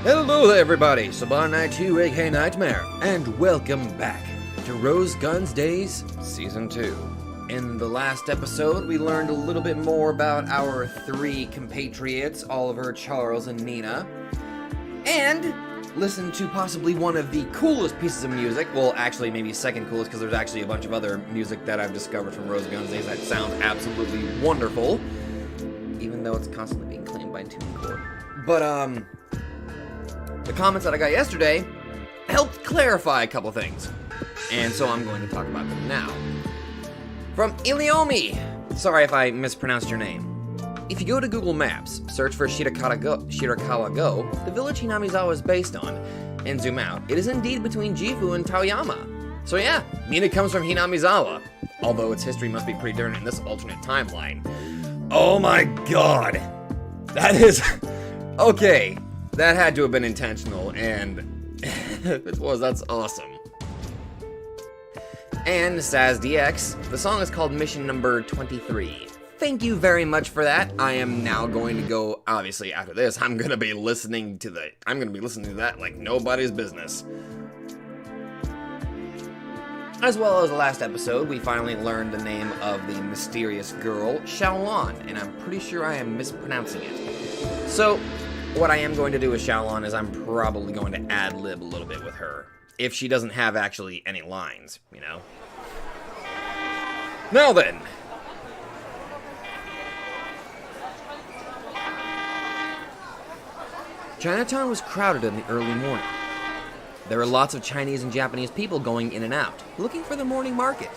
Hello there everybody, Saban Night 2 aka Nightmare, and welcome back to Rose Guns Days Season 2. In the last episode, we learned a little bit more about our three compatriots, Oliver, Charles, and Nina, and listened to possibly one of the coolest pieces of music, well actually maybe second coolest because there's actually a bunch of other music that I've discovered from Rose Guns Days that sound absolutely wonderful, even though it's constantly being claimed by TuneCore. But the comments that I got yesterday helped clarify a couple things, and so I'm going to talk about them now. From Iliomi, sorry if I mispronounced your name. If you go to Google Maps, search for Shirakawa Go, the village Hinamizawa is based on, and zoom out, it is indeed between Gifu and Taoyama. So yeah, Nina comes from Hinamizawa, although its history must be pretty different in this alternate timeline. Oh my god! That is... okay. That had to have been intentional, and if it was, that's awesome. And SazDX, the song is called Mission Number 23. Thank you very much for that. I am now going to go, obviously after this, I'm gonna be listening to that like nobody's business. As well as the last episode, we finally learned the name of the mysterious girl, Xiaolan, and I'm pretty sure I am mispronouncing it. So, what I am going to do with Xiaolan is I'm probably going to ad-lib a little bit with her, if she doesn't have actually any lines, you know? Now then! Chinatown was crowded in the early morning. There were lots of Chinese and Japanese people going in and out, looking for the morning market.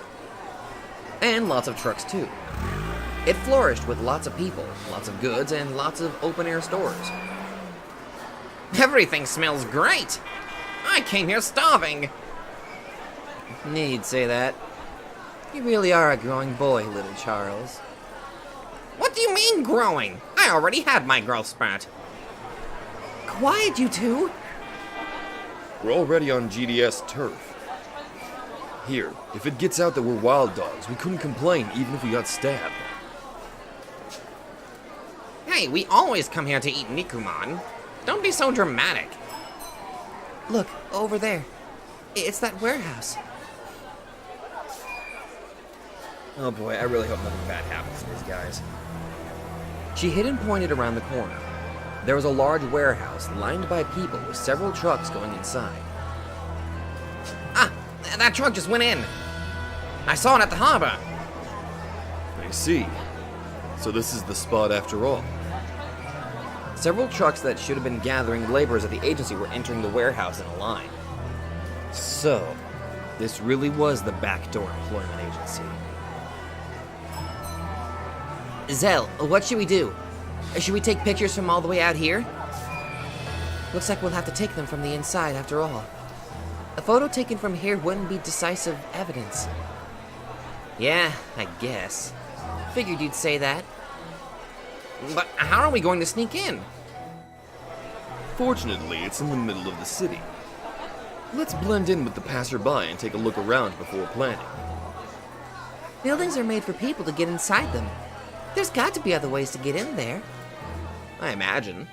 And lots of trucks too. It flourished with lots of people, lots of goods, and lots of open-air stores. Everything smells great! I came here starving! You'd say that. You really are a growing boy, little Charles. What do you mean, growing? I already had my growth spurt. Quiet, you two! We're already on GDS turf. Here, if it gets out that we're wild dogs, we couldn't complain even if we got stabbed. Hey, we always come here to eat Nikuman. Don't be so dramatic. Look, over there. It's that warehouse. Oh boy, I really hope nothing bad happens to these guys. She hid and pointed around the corner. There was a large warehouse lined by people with several trucks going inside. Ah, that truck just went in. I saw it at the harbor. I see. So this is the spot after all. Several trucks that should have been gathering laborers at the agency were entering the warehouse in a line. So, this really was the backdoor employment agency. Zell, what should we do? Should we take pictures from all the way out here? Looks like we'll have to take them from the inside after all. A photo taken from here wouldn't be decisive evidence. Yeah, I guess. Figured you'd say that. But how are we going to sneak in? Fortunately, it's in the middle of the city. Let's blend in with the passerby and take a look around before planning. Buildings are made for people to get inside them. There's got to be other ways to get in there. I imagine.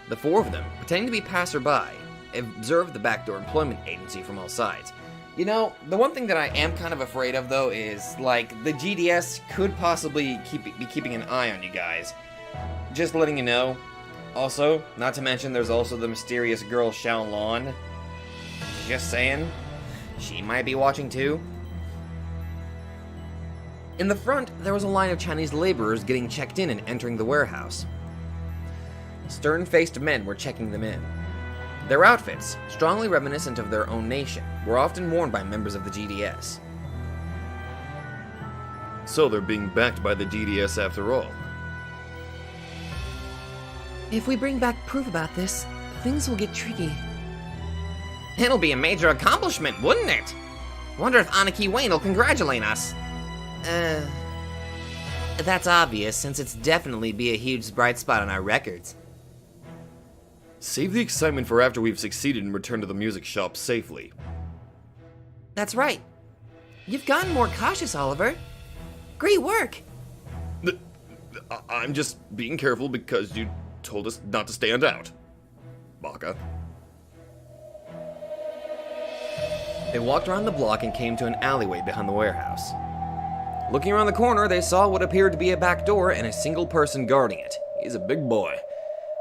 The four of them, pretending to be passerby, observed the backdoor employment agency from all sides. You know, the one thing that I am kind of afraid of, though, is, like, the GDS could possibly be keeping an eye on you guys. Just letting you know. Also, not to mention, there's also the mysterious girl, Xiaolan. Just saying. She might be watching, too. In the front, there was a line of Chinese laborers getting checked in and entering the warehouse. Stern-faced men were checking them in. Their outfits, strongly reminiscent of their own nation, were often worn by members of the GDS. So they're being backed by the GDS after all. If we bring back proof about this, things will get tricky. It'll be a major accomplishment, wouldn't it? Wonder if Aniki Wayne will congratulate us. That's obvious, since it's definitely be a huge bright spot on our records. Save the excitement for after we've succeeded and returned to the music shop safely. That's right. You've gotten more cautious, Oliver. Great work! I'm just being careful because you told us not to stand out. Baka. They walked around the block and came to an alleyway behind the warehouse. Looking around the corner, they saw what appeared to be a back door and a single person guarding it. He's a big boy.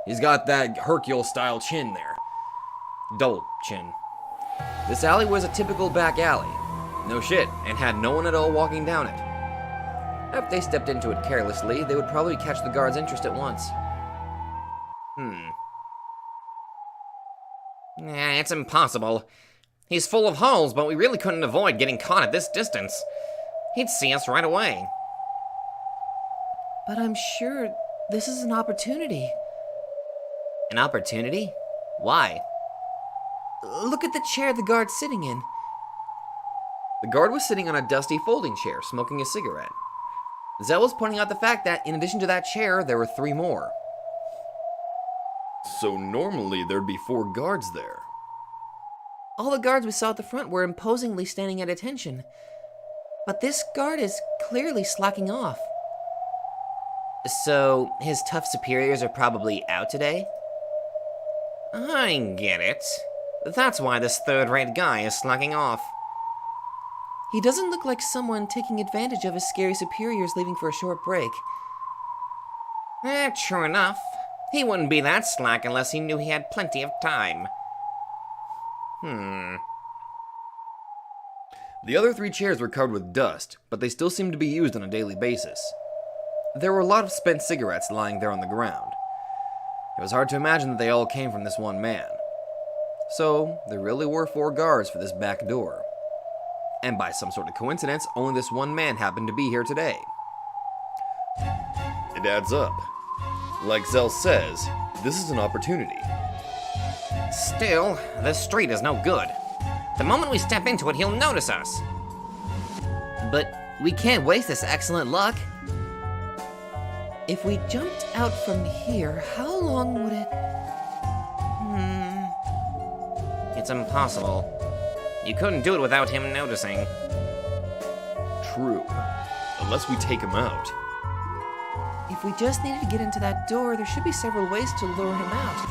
He's got that Hercule-style chin there. Double chin. This alley was a typical back alley. No shit, and had no one at all walking down it. If they stepped into it carelessly, they would probably catch the guard's interest at once. It's impossible. He's full of holes, but we really couldn't avoid getting caught at this distance. He'd see us right away. But I'm sure this is an opportunity. An opportunity? Why? Look at the chair the guard's sitting in. The guard was sitting on a dusty folding chair, smoking a cigarette. Zell was pointing out the fact that, in addition to that chair, there were 3 more. So normally there'd be 4 guards there. All the guards we saw at the front were imposingly standing at attention. But this guard is clearly slacking off. So, his tough superiors are probably out today? I get it. That's why this third-rate guy is slacking off. He doesn't look like someone taking advantage of his scary superiors leaving for a short break. True enough. He wouldn't be that slack unless he knew he had plenty of time. The other 3 chairs were covered with dust, but they still seemed to be used on a daily basis. There were a lot of spent cigarettes lying there on the ground. It was hard to imagine that they all came from this one man. So, there really were 4 guards for this back door. And by some sort of coincidence, only this one man happened to be here today. It adds up. Like Zell says, this is an opportunity. Still, this street is no good. The moment we step into it, he'll notice us. But we can't waste this excellent luck. If we jumped out from here, how long would it... It's impossible. You couldn't do it without him noticing. True. Unless we take him out. If we just needed to get into that door, there should be several ways to lure him out.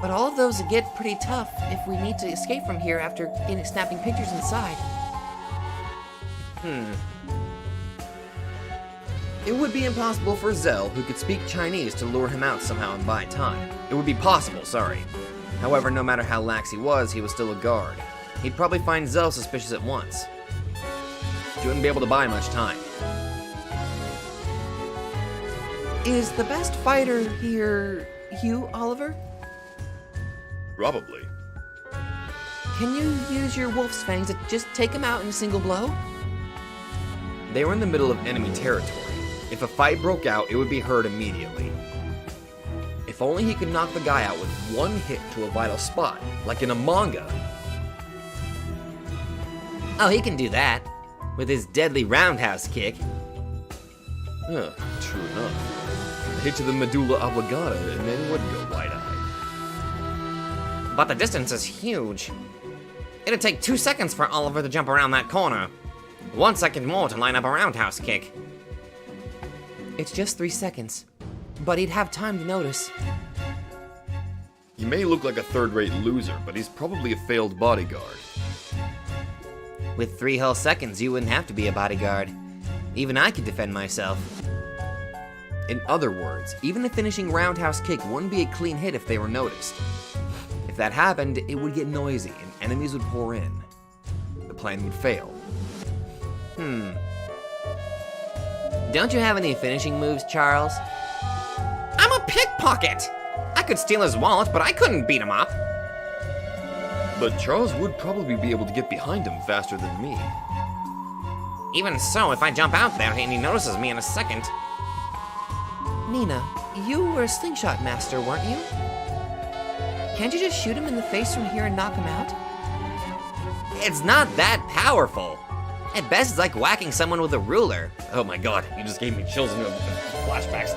But all of those would get pretty tough if we need to escape from here after snapping pictures inside. It would be impossible for Zell, who could speak Chinese, to lure him out somehow and buy time. It would be possible, sorry. However, no matter how lax he was still a guard. He'd probably find Zell suspicious at once. He wouldn't be able to buy much time. Is the best fighter here you, Oliver? Probably. Can you use your wolf's fangs to just take him out in a single blow? They were in the middle of enemy territory. If a fight broke out, it would be heard immediately. If only he could knock the guy out with one hit to a vital spot, like in a manga. Oh, he can do that. With his deadly roundhouse kick. True enough. A hit to the medulla oblongata and then he would go wide-eyed. But the distance is huge. It'd take 2 seconds for Oliver to jump around that corner. 1 second more to line up a roundhouse kick. It's just 3 seconds. But he'd have time to notice. He may look like a third-rate loser, but he's probably a failed bodyguard. With 3 whole seconds, you wouldn't have to be a bodyguard. Even I could defend myself. In other words, even a finishing roundhouse kick wouldn't be a clean hit if they were noticed. If that happened, it would get noisy and enemies would pour in. The plan would fail. Don't you have any finishing moves, Charles? I'm a pickpocket! I could steal his wallet, but I couldn't beat him up. But Charles would probably be able to get behind him faster than me. Even so, if I jump out there and he notices me in a second... Nina, you were a slingshot master, weren't you? Can't you just shoot him in the face from here and knock him out? It's not that powerful. At best, it's like whacking someone with a ruler. Oh my god, you just gave me chills and flashbacks.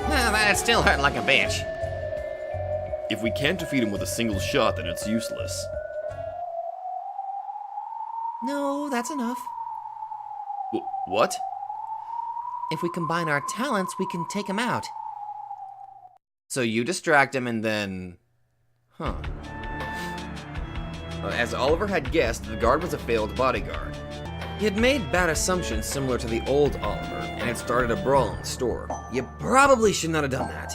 That still hurt like a bitch. If we can't defeat him with a single shot, then it's useless. No, that's enough. What? If we combine our talents, we can take him out. So you distract him and then... Huh. As Oliver had guessed, the guard was a failed bodyguard. He had made bad assumptions similar to the old Oliver, and had started a brawl in the store. You probably should not have done that.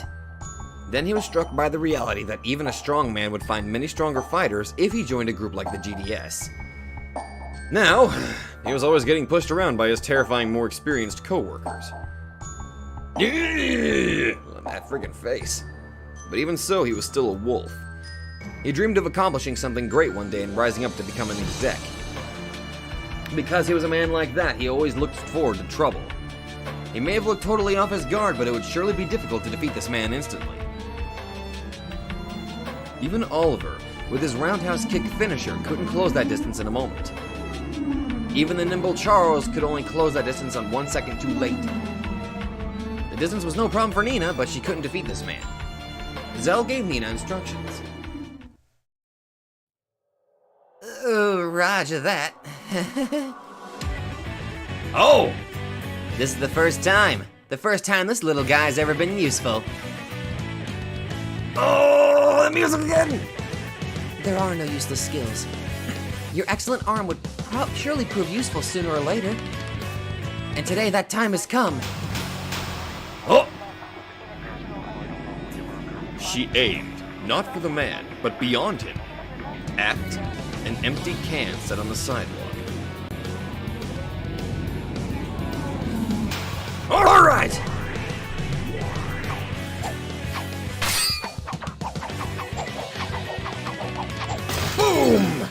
Then he was struck by the reality that even a strong man would find many stronger fighters if he joined a group like the GDS. Now, he was always getting pushed around by his terrifying, more experienced co-workers. That friggin' face. But even so, he was still a wolf. He dreamed of accomplishing something great one day and rising up to become an exec. Because he was a man like that, he always looked forward to trouble. He may have looked totally off his guard, but it would surely be difficult to defeat this man instantly. Even Oliver, with his roundhouse kick finisher, couldn't close that distance in a moment. Even the nimble Charles could only close that distance on 1 second too late. The distance was no problem for Nina, but she couldn't defeat this man. Zell gave Nina instructions. Roger that. Oh! This is the first time. The first time this little guy's ever been useful. Oh, that music again! There are no useless skills. Your excellent arm would surely prove useful sooner or later. And today that time has come. Oh! She aimed, not for the man, but beyond him. At an empty can set on the sidewalk. All right! Boom!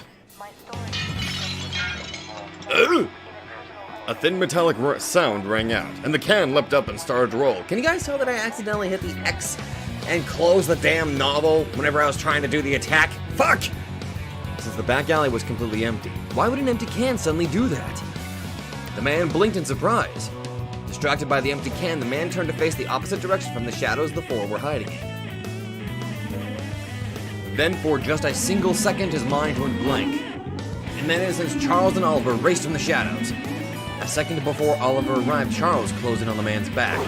A thin metallic sound rang out, and the can leapt up and started to roll. Can you guys tell that I accidentally hit the X and closed the damn novel whenever I was trying to do the attack? Fuck! Since the back alley was completely empty, why would an empty can suddenly do that? The man blinked in surprise. Distracted by the empty can, the man turned to face the opposite direction from the shadows the four were hiding in. Then for just a single second, his mind went blank. In that instance, Charles and Oliver raced from the shadows. A second before Oliver arrived, Charles closed in on the man's back.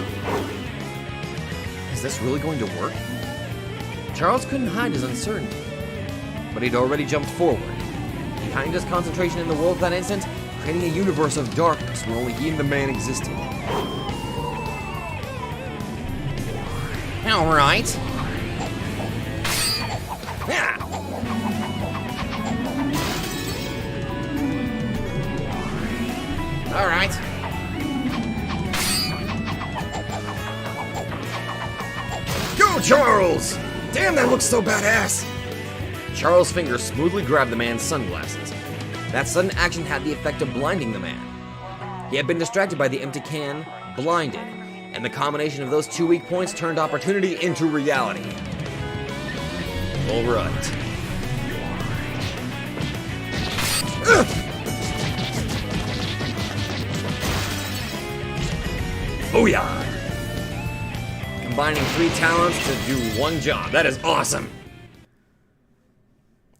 Is this really going to work? Charles couldn't hide his uncertainty, but he'd already jumped forward. He heightened his concentration in the world at that instant, creating a universe of darkness where only he and the man existed. All right. Yeah. All right. Go, Charles! Damn, that looks so badass! Charles' fingers smoothly grabbed the man's sunglasses. That sudden action had the effect of blinding the man. He had been distracted by the empty can, blinded, and the combination of those two weak points turned opportunity into reality. All right. Booyah! Combining 3 talents to do 1 job. That is awesome!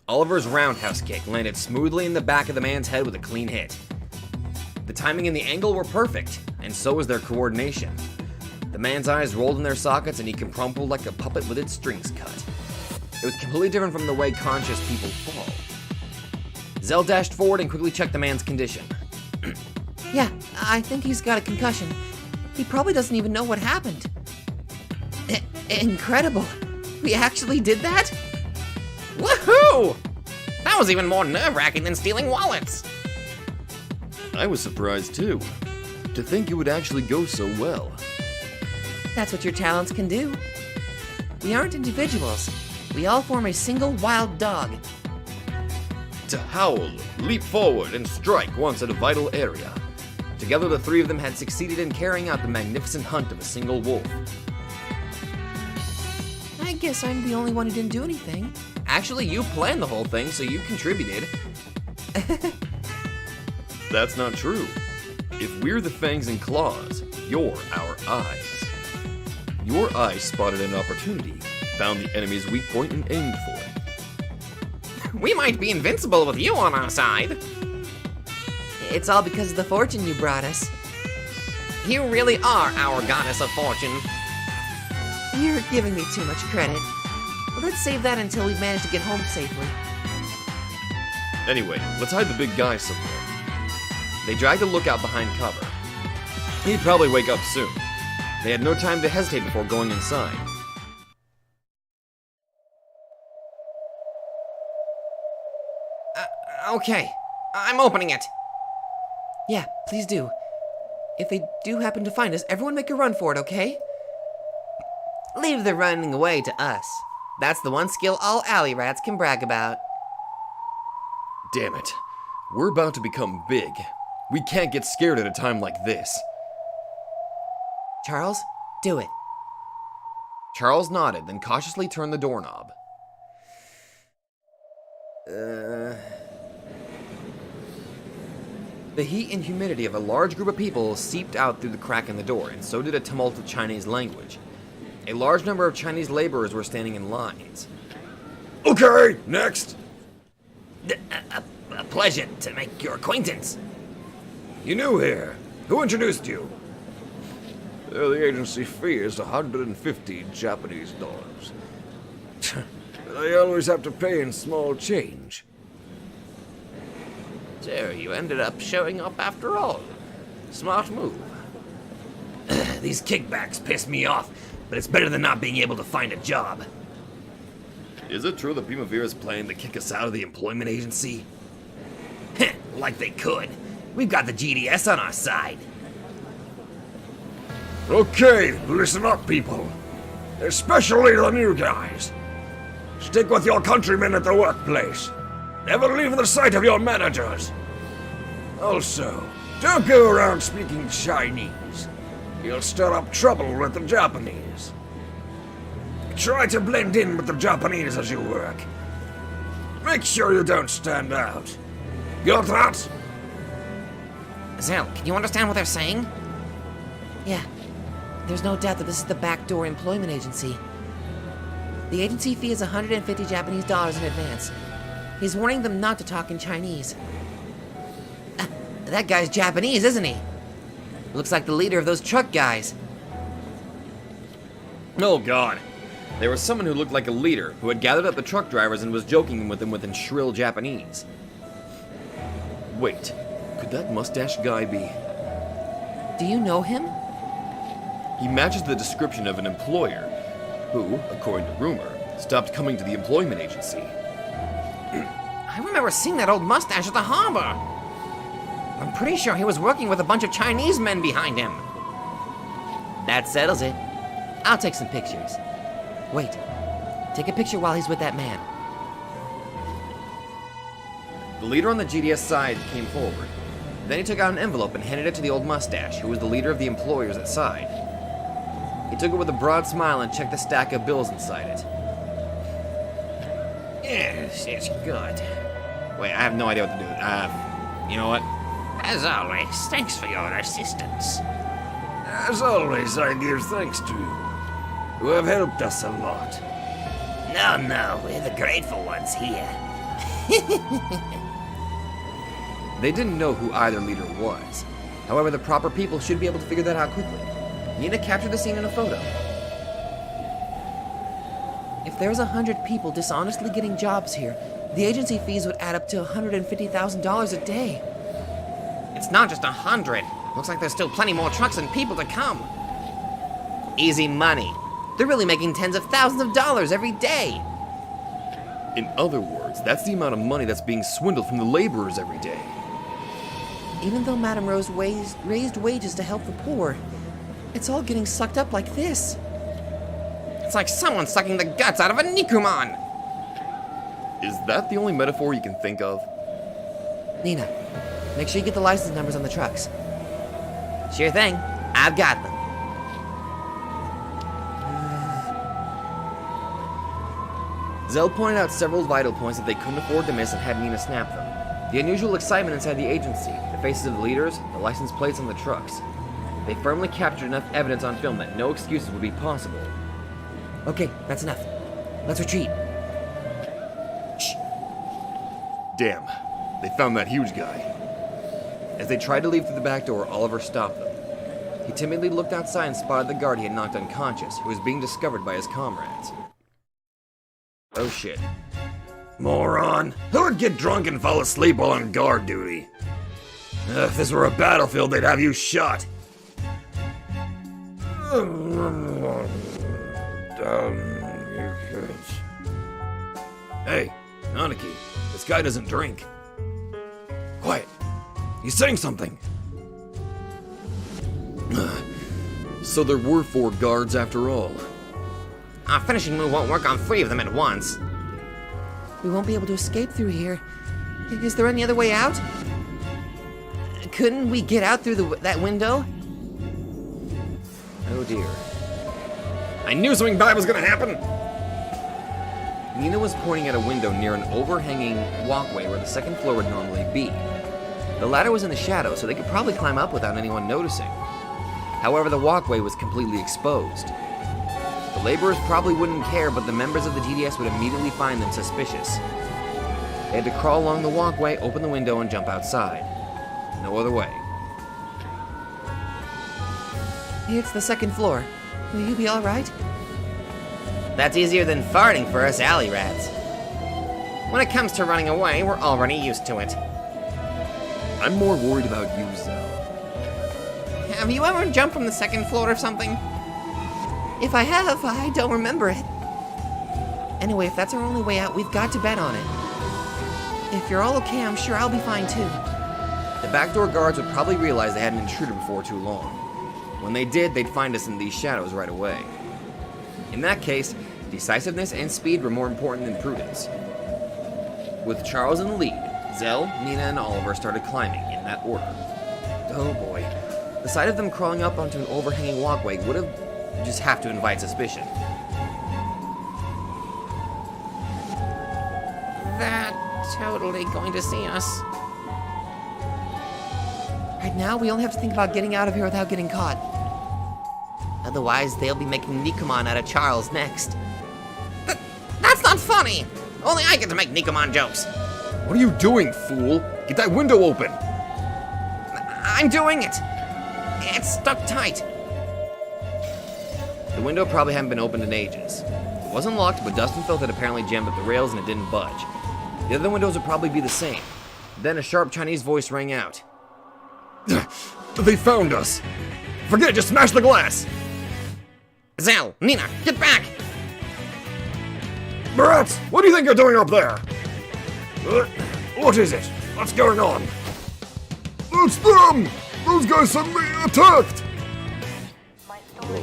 Oliver's roundhouse kick landed smoothly in the back of the man's head with a clean hit. The timing and the angle were perfect, and so was their coordination. The man's eyes rolled in their sockets and he crumpled like a puppet with its strings cut. It was completely different from the way conscious people fall. Zell dashed forward and quickly checked the man's condition. Yeah, I think he's got a concussion. He probably doesn't even know what happened. Incredible. We actually did that? Woohoo! That was even more nerve-wracking than stealing wallets. I was surprised too. To think it would actually go so well. That's what your talents can do. We aren't individuals. We all form a single wild dog. To howl, leap forward, and strike once at a vital area. Together, the 3 of them had succeeded in carrying out the magnificent hunt of a single wolf. I guess I'm the only one who didn't do anything. Actually, you planned the whole thing, so you contributed. That's not true. If we're the fangs and claws, you're our eyes. Your eyes spotted an opportunity, found the enemy's weak point, and aimed for it. We might be invincible with you on our side. It's all because of the fortune you brought us. You really are our goddess of fortune. You're giving me too much credit. Let's save that until we've managed to get home safely. Anyway, let's hide the big guy somewhere. They dragged a lookout behind cover. He'd probably wake up soon. They had no time to hesitate before going inside. Okay, I'm opening it. Yeah, please do. If they do happen to find us, everyone make a run for it, okay? Leave the running away to us. That's the one skill all alley rats can brag about. Damn it. We're about to become big. We can't get scared at a time like this. Charles, do it. Charles nodded, then cautiously turned the doorknob. The heat and humidity of a large group of people seeped out through the crack in the door, and so did a tumult of Chinese language. A large number of Chinese laborers were standing in lines. Okay, next. A pleasure to make your acquaintance. You new here. Who introduced you? The agency fee is 150 Japanese dollars. I always have to pay in small change. So you ended up showing up after all. Smart move. These kickbacks piss me off, but it's better than not being able to find a job. Is it true that Primavera's planning to kick us out of the employment agency? Like they could. We've got the GDS on our side. Okay, listen up, people. Especially the new guys. Stick with your countrymen at the workplace. Never leave the sight of your managers. Also, don't go around speaking Chinese. You'll stir up trouble with the Japanese. Try to blend in with the Japanese as you work. Make sure you don't stand out. Got that? Zell, can you understand what they're saying? Yeah. There's no doubt that this is the backdoor employment agency. The agency fee is 150 Japanese dollars in advance. He's warning them not to talk in Chinese. That guy's Japanese, isn't he? Looks like the leader of those truck guys. Oh god. There was someone who looked like a leader, who had gathered up the truck drivers and was joking with them in shrill Japanese. Wait, could that mustache guy be? Do you know him? He matches the description of an employer who, according to rumor, stopped coming to the employment agency. I remember seeing that old mustache at the harbor. I'm pretty sure he was working with a bunch of Chinese men behind him. That settles it. I'll take some pictures. Wait. Take a picture while he's with that man. The leader on the GDS side came forward. Then he took out an envelope and handed it to the old mustache, who was the leader of the employers at side. He took it with a broad smile and checked the stack of bills inside it. Yes, it's good. Wait, I have no idea what to do. You know what? As always, thanks for your assistance. As always, I give thanks to you, who have helped us a lot. No, we're the grateful ones here. They didn't know who either leader was. However, the proper people should be able to figure that out quickly. Nina captured the scene in a photo. If there's 100 people dishonestly getting jobs here, the agency fees would add up to $150,000 a day. It's not just 100. Looks like there's still plenty more trucks and people to come. Easy money. They're really making tens of thousands of dollars every day. In other words, that's the amount of money that's being swindled from the laborers every day. Even though Madame Rose raised wages to help the poor, it's all getting sucked up like this. It's like someone sucking the guts out of a Nikuman. Is that the only metaphor you can think of? Nina, make sure you get the license numbers on the trucks. Sure thing. I've got them. Zell pointed out several vital points that they couldn't afford to miss and had Nina snap them. The unusual excitement inside the agency, the faces of the leaders, the license plates on the trucks. They firmly captured enough evidence on film that no excuses would be possible. Okay, that's enough. Let's retreat. Shh. Damn, they found that huge guy. As they tried to leave through the back door, Oliver stopped them. He timidly looked outside and spotted the guard he had knocked unconscious, who was being discovered by his comrades. Oh shit. Moron! Who would get drunk and fall asleep while on guard duty? If this were a battlefield, they'd have you shot. Hey, Aniki, this guy doesn't drink. Quiet. He's saying something. So there were 4 guards after all. Our finishing move won't work on 3 of them at once. We won't be able to escape through here. Is there any other way out? Couldn't we get out through that window? Oh dear. I knew something bad was gonna happen! Nina was pointing at a window near an overhanging walkway where the second floor would normally be. The ladder was in the shadow, so they could probably climb up without anyone noticing. However, the walkway was completely exposed. The laborers probably wouldn't care, but the members of the GDS would immediately find them suspicious. They had to crawl along the walkway, open the window, and jump outside. No other way. It's the second floor. Will you be all right? That's easier than farting for us alley rats. When it comes to running away, we're already used to it. I'm more worried about you, Zell. Have you ever jumped from the second floor or something? If I have, I don't remember it. Anyway, if that's our only way out, we've got to bet on it. If you're all okay, I'm sure I'll be fine too. The backdoor guards would probably realize they had an intruder before too long. When they did, they'd find us in these shadows right away. In that case, decisiveness and speed were more important than prudence. With Charles in the lead, Zell, Nina, and Oliver started climbing in that order. Oh boy. The sight of them crawling up onto an overhanging walkway would have to invite suspicion. They're totally going to see us. Right now, we only have to think about getting out of here without getting caught. Otherwise, they'll be making Nikomon out of Charles next. That's not funny! Only I get to make Nikomon jokes. What are you doing, fool? Get that window open! I'm doing it! It's stuck tight. The window probably hadn't been opened in ages. It wasn't locked, but dust and filth had apparently jammed up the rails and it didn't budge. The other windows would probably be the same. Then a sharp Chinese voice rang out. They found us! Forget it, just smash the glass! Zell, Nina, get back! Brats, what do you think you're doing up there? What is it? What's going on? It's them! Those guys suddenly attacked!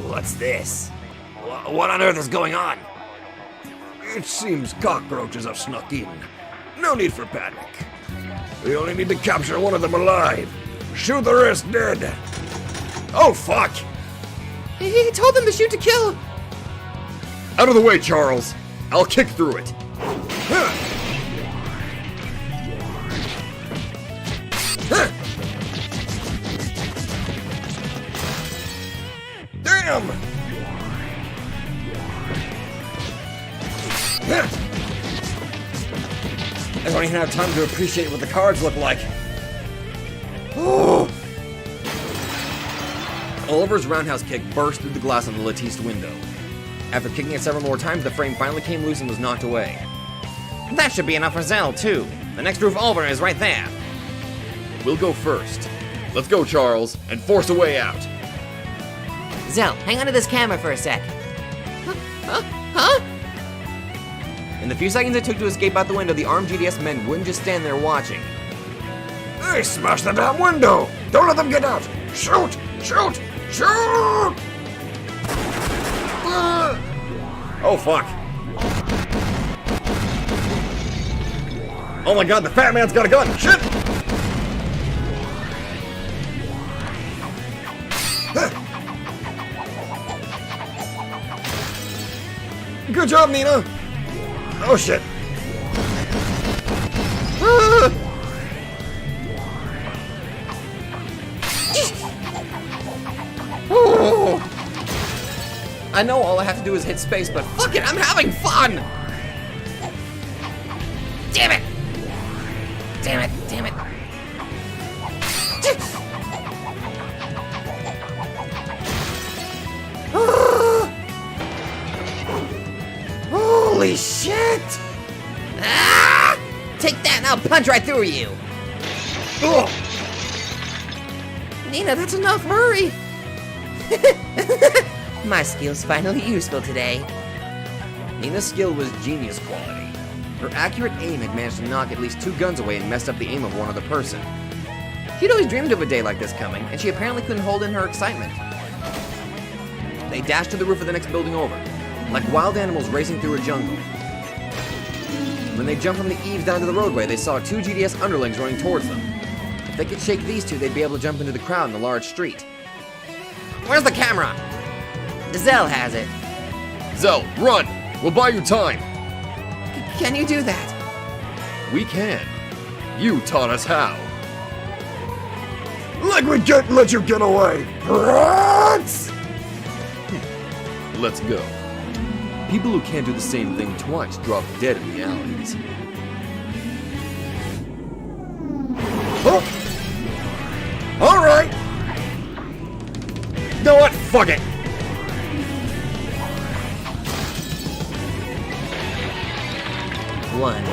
What's this? What on earth is going on? It seems cockroaches have snuck in. No need for panic. We only need to capture one of them alive. Shoot the rest dead. Oh, fuck! He told them to shoot to kill! Out of the way, Charles. I'll kick through it. Damn! I don't even have time to appreciate what the cards look like. Oh! Oliver's roundhouse kick burst through the glass on the latticed window. After kicking it several more times, the frame finally came loose and was knocked away. That should be enough for Zell, too. The next roof over is right there. We'll go first. Let's go, Charles, and force a way out. Zell, hang on to this camera for a sec. Huh? In the few seconds it took to escape out the window, the armed GDS men wouldn't just stand there watching. Hey, smash the damn window! Don't let them get out! Shoot! Shoot! Shoot! Oh, fuck. Oh my god, the fat man's got a gun! Shit! Good job, Nina! Oh shit! I know all I have to do is hit space, but fuck it, I'm having fun! Damn it! Damn it, damn it. Holy shit! Ah! Take that and I'll punch right through you! Ugh. Nina, that's enough, hurry! My skill's finally useful today. Nina's skill was genius quality. Her accurate aim had managed to knock at least 2 guns away and messed up the aim of one other person. She'd always dreamed of a day like this coming, and she apparently couldn't hold in her excitement. They dashed to the roof of the next building over, like wild animals racing through a jungle. When they jumped from the eaves down to the roadway, they saw 2 GDS underlings running towards them. If they could shake these 2, they'd be able to jump into the crowd in the large street. Where's the camera? Zell has it. Zell, run! We'll buy you time! Can you do that? We can. You taught us how. Like we can't let you get away! Rats! Let's go. People who can't do the same thing twice drop dead in the alleys. Oh. Alright! You know what? Fuck it! One.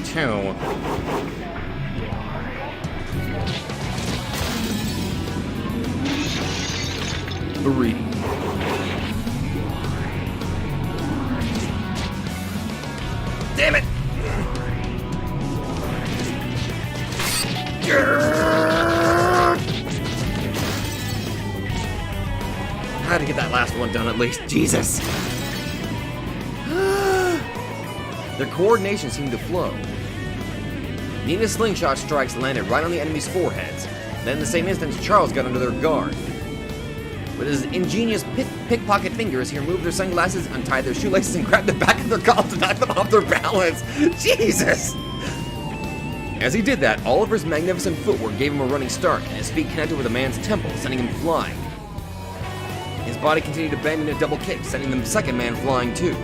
Two. 3. Damn it! I had to get that last one done at least. Jesus! Their coordination seemed to flow. Nina's slingshot strikes landed right on the enemy's foreheads. Then in the same instant, Charles got under their guard. With his ingenious pickpocket fingers, he removed their sunglasses, untied their shoelaces, and grabbed the back of their collar to knock them off their balance. Jesus! As he did that, Oliver's magnificent footwork gave him a running start, and his feet connected with a man's temple, sending him flying. His body continued to bend in a double kick, sending the second man flying too.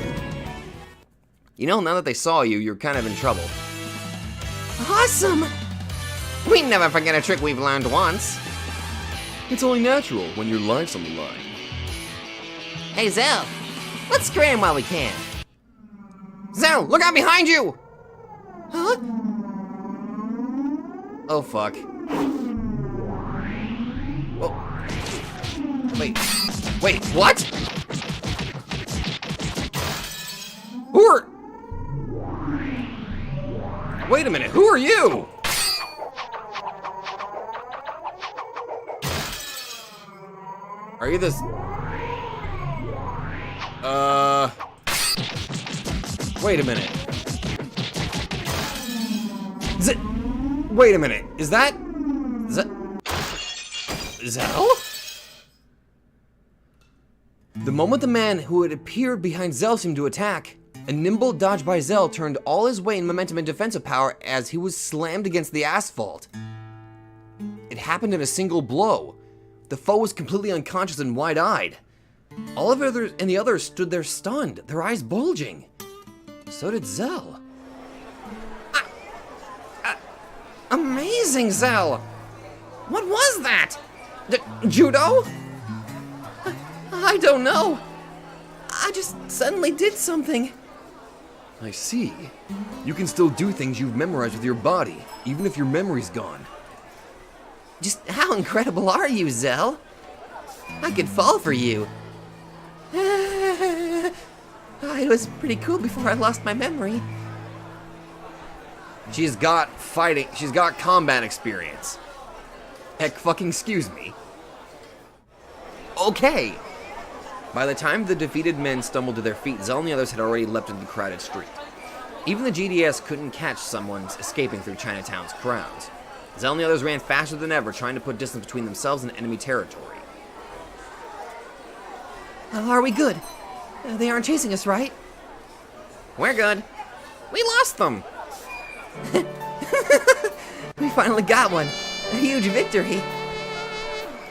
You know, now that they saw you, you're kind of in trouble. Awesome! We never forget a trick we've learned once. It's only natural when your life's on the line. Hey, Zell, let's scram while we can. Zell, look out behind you! Huh? Oh, fuck. Oh. Wait, what? Who are... Wait a minute, who are you? Are you this... Wait a minute. Wait a minute, is that... Zell? The moment the man who had appeared behind Zell seemed to attack, a nimble dodge by Zell turned all his weight and momentum and defensive power as he was slammed against the asphalt. It happened in a single blow. The foe was completely unconscious and wide-eyed. Oliver and the others stood there stunned, their eyes bulging. So did Zell. Amazing, Zell! What was that? Judo? I don't know. I just suddenly did something. I see. You can still do things you've memorized with your body, even if your memory's gone. Just how incredible are you, Zell? I could fall for you. It was pretty cool before I lost my memory. She's got combat experience. Heck, fucking excuse me. Okay. By the time the defeated men stumbled to their feet, Zell and the others had already leapt into the crowded street. Even the GDS couldn't catch someone escaping through Chinatown's crowds. Zell and the others ran faster than ever, trying to put distance between themselves and enemy territory. Are we good? They aren't chasing us, right? We're good. We lost them. We finally got one. A huge victory.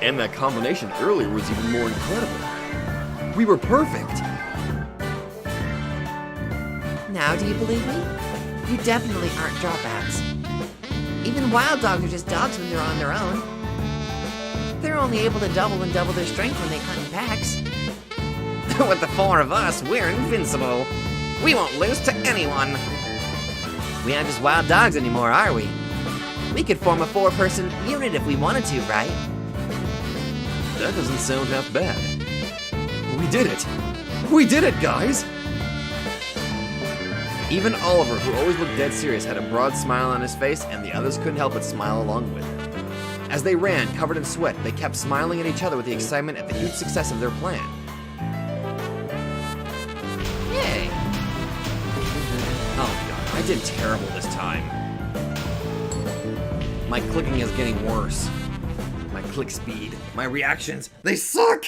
And that combination earlier was even more incredible. We were perfect. Now do you believe me? You definitely aren't dropouts. Even wild dogs are just dogs when they're on their own. they're only able to double and double their strength when they hunt in packs. With the four of us, we're invincible. We won't lose to anyone. We aren't just wild dogs anymore, are we? We could form a 4-person unit if we wanted to, right? That doesn't sound half bad. We did it! We did it, guys! Even Oliver, who always looked dead serious, had a broad smile on his face, and the others couldn't help but smile along with him. As they ran, covered in sweat, they kept smiling at each other with the excitement at the huge success of their plan. Yay! Oh god, I did terrible this time. My clicking is getting worse. My click speed, my reactions, they suck!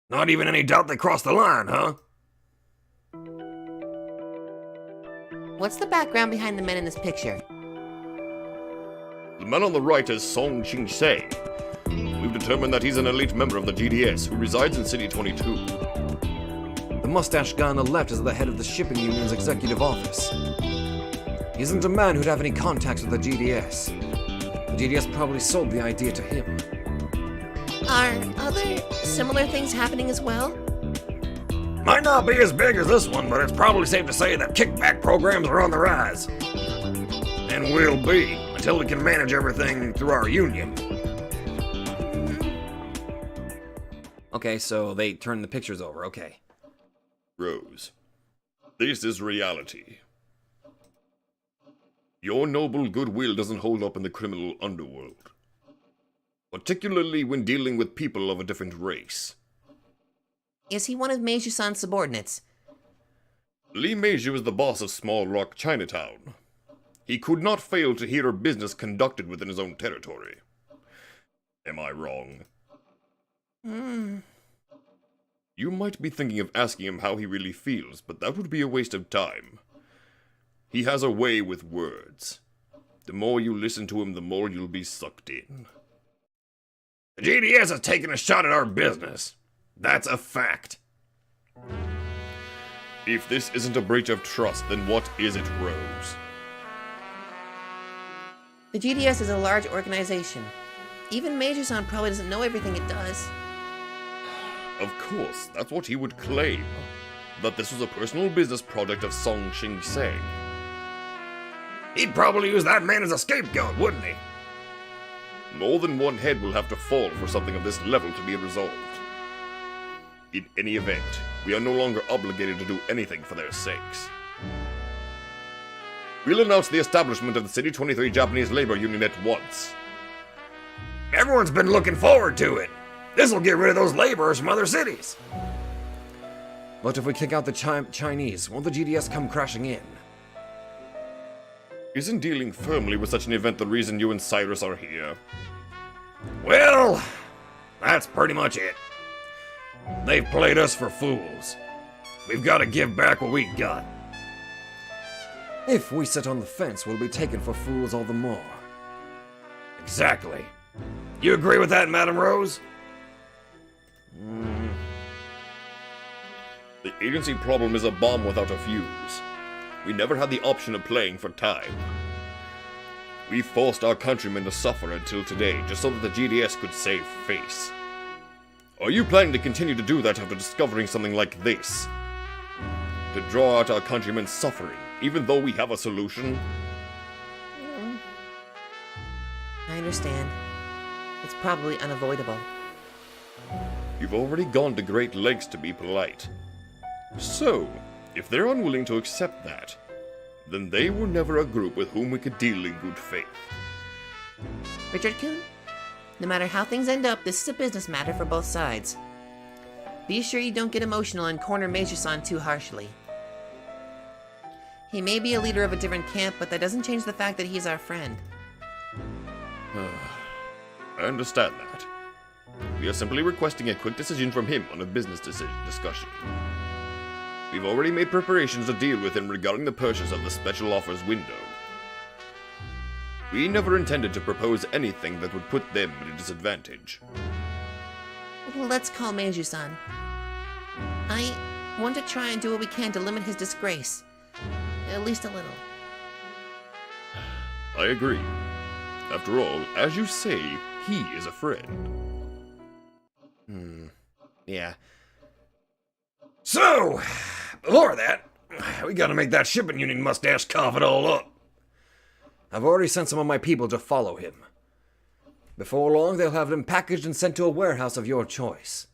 Not even any doubt they crossed the line, huh? What's the background behind the men in this picture? The man on the right is Song Ching Se. We've determined that he's an elite member of the GDS who resides in City 22. The mustache guy on the left is the head of the shipping union's executive office. He isn't a man who'd have any contacts with the GDS. The GDS probably sold the idea to him. Are other similar things happening as well? Might not be as big as this one, but it's probably safe to say that kickback programs are on the rise. And will be, until we can manage everything through our union. Okay, so they turned the pictures over, okay. Rose, this is reality. Your noble goodwill doesn't hold up in the criminal underworld. Particularly when dealing with people of a different race. Is he one of Meiju-san's subordinates? Lee Meiju is the boss of Small Rock, Chinatown. He could not fail to hear business conducted within his own territory. Am I wrong? You might be thinking of asking him how he really feels, but that would be a waste of time. He has a way with words. The more you listen to him, the more you'll be sucked in. The GDS has taken a shot at our business. That's a fact. If this isn't a breach of trust, then what is it, Rose? The GDS is a large organization. Even Meiju-san probably doesn't know everything it does. Of course, that's what he would claim. That this was a personal business project of Song Ching Se. He'd probably use that man as a scapegoat, wouldn't he? More than one head will have to fall for something of this level to be resolved. In any event, we are no longer obligated to do anything for their sakes. We'll announce the establishment of the City 23 Japanese Labor Union at once. Everyone's been looking forward to it. This'll get rid of those laborers from other cities. But if we kick out the Chinese, won't the GDS come crashing in? Isn't dealing firmly with such an event the reason you and Cyrus are here? Well, that's pretty much it. They've played us for fools. We've got to give back what we got. If we sit on the fence, we'll be taken for fools all the more. Exactly. You agree with that, Madam Rose? The agency problem is a bomb without a fuse. We never had the option of playing for time. We forced our countrymen to suffer until today just so that the GDS could save face. Are you planning to continue to do that after discovering something like this? To draw out our countrymen's suffering, even though we have a solution? I understand. It's probably unavoidable. You've already gone to great lengths to be polite. So, if they're unwilling to accept that, then they were never a group with whom we could deal in good faith. Richard-kun, no matter how things end up, this is a business matter for both sides. Be sure you don't get emotional and corner Meiju-san too harshly. He may be a leader of a different camp, but that doesn't change the fact that he's our friend. I understand that. We are simply requesting a quick decision from him on a business discussion. We've already made preparations to deal with him regarding the purchase of the special offers window. We never intended to propose anything that would put them at a disadvantage. Well, let's call Meiju-san. I want to try and do what we can to limit his disgrace. At least a little. I agree. After all, as you say, he is a friend. Yeah. So, before that, we gotta make that shipping union mustache cough it all up. I've already sent some of my people to follow him. Before long, they'll have him packaged and sent to a warehouse of your choice.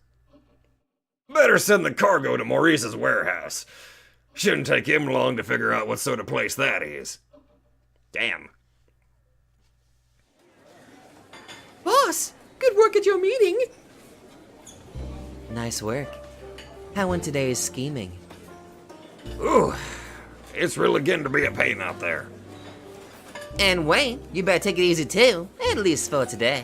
Better send the cargo to Maurice's warehouse. Shouldn't take him long to figure out what sort of place that is. Damn. Boss, good work at your meeting. Nice work. How went today's scheming? Ooh, it's really getting to be a pain out there. And Wayne, you better take it easy too, at least for today.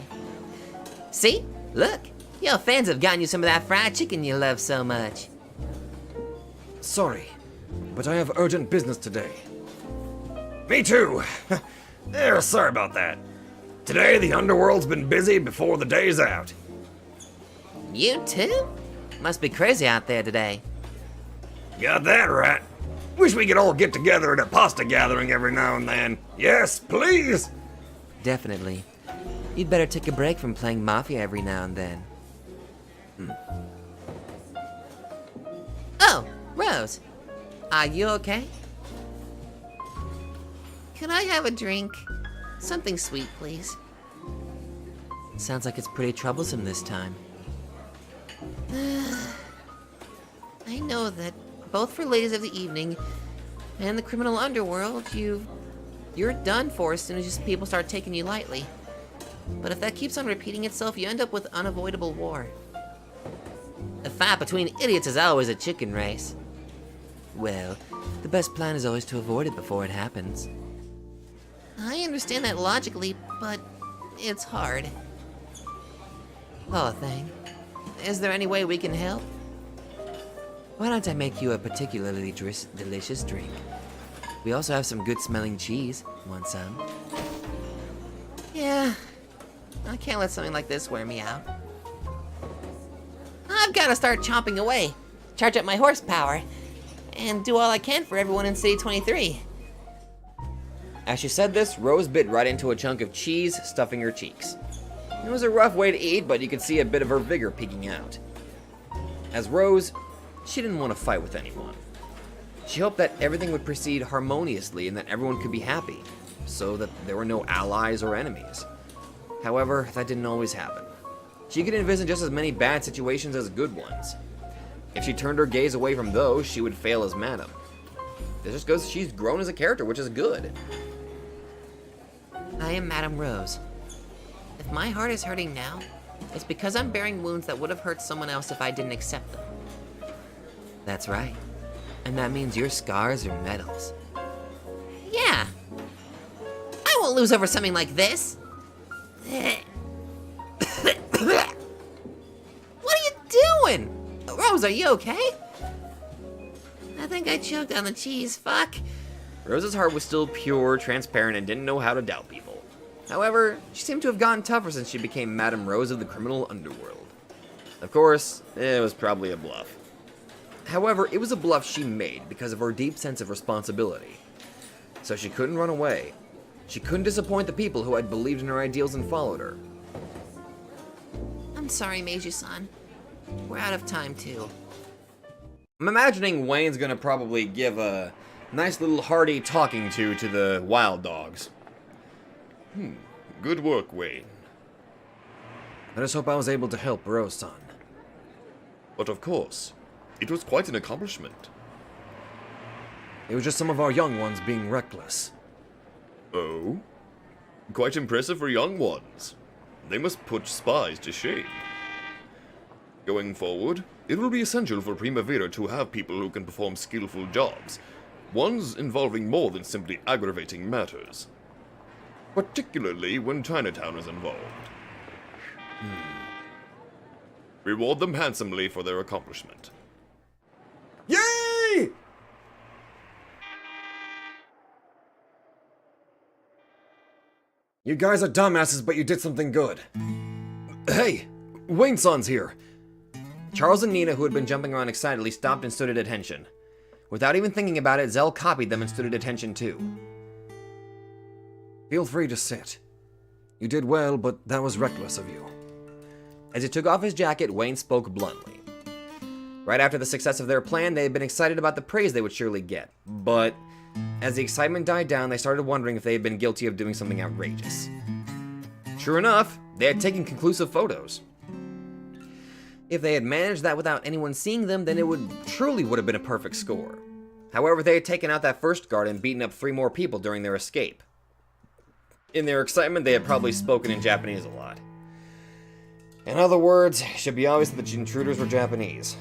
See? Look, your fans have gotten you some of that fried chicken you love so much. Sorry, but I have urgent business today. Me too. Yeah, sorry about that. Today, the underworld's been busy before the day's out. You too? Must be crazy out there today. Got that right. Wish we could all get together at a pasta gathering every now and then. Yes, please. Definitely. You'd better take a break from playing Mafia every now and then. Oh, Rose. Are you okay? Can I have a drink? Something sweet, please. Sounds like it's pretty troublesome this time. I know that both for ladies of the evening and the criminal underworld, you're done for as soon as people start taking you lightly. But if that keeps on repeating itself, you end up with unavoidable war. A fight between idiots is always a chicken race. Well, the best plan is always to avoid it before it happens. I understand that logically, but it's hard. Oh, thing. Is there any way we can help? Why don't I make you a particularly delicious drink? We also have some good smelling cheese. Want some? Yeah, I can't let something like this wear me out. I've got to start chomping away, charge up my horsepower, and do all I can for everyone in City 23. As she said this, Rose bit right into a chunk of cheese, stuffing her cheeks. It was a rough way to eat, but you could see a bit of her vigor peeking out. As Rose, she didn't want to fight with anyone. She hoped that everything would proceed harmoniously and that everyone could be happy, so that there were no allies or enemies. However, that didn't always happen. She could envision just as many bad situations as good ones. If she turned her gaze away from those, she would fail as Madam. This just goes, she's grown as a character, which is good. I am Madame Rose. If my heart is hurting now, it's because I'm bearing wounds that would have hurt someone else if I didn't accept them. That's right. And that means your scars are medals. Yeah. I won't lose over something like this. What are you doing? Rose, are you okay? I think I choked on the cheese, fuck. Rose's heart was still pure, transparent, and didn't know how to doubt people. However, she seemed to have gotten tougher since she became Madame Rose of the criminal underworld. Of course, it was probably a bluff. However, it was a bluff she made because of her deep sense of responsibility. So she couldn't run away. She couldn't disappoint the people who had believed in her ideals and followed her. I'm sorry, Meiji-san. We're out of time, too. I'm imagining Wayne's gonna probably give a nice little hearty talking to the wild dogs. Good work, Wayne. I just hope I was able to help Rose-san. But of course, it was quite an accomplishment. It was just some of our young ones being reckless. Oh? Quite impressive for young ones. They must put spies to shame. Going forward, it will be essential for Primavera to have people who can perform skillful jobs, ones involving more than simply aggravating matters. Particularly when Chinatown is involved. Reward them handsomely for their accomplishment. Yay! You guys are dumbasses, but you did something good. Hey, Wayne-san's here. Charles and Nina, who had been jumping around excitedly, stopped and stood at attention. Without even thinking about it, Zell copied them and stood at attention too. Feel free to sit. You did well, but that was reckless of you. As he took off his jacket, Wayne spoke bluntly. Right after the success of their plan, they had been excited about the praise they would surely get. But as the excitement died down, they started wondering if they had been guilty of doing something outrageous. Sure enough, they had taken conclusive photos. If they had managed that without anyone seeing them, then it truly would have been a perfect score. However, they had taken out that first guard and beaten up 3 more people during their escape. In their excitement, they had probably spoken in Japanese a lot. In other words, it should be obvious that the intruders were Japanese.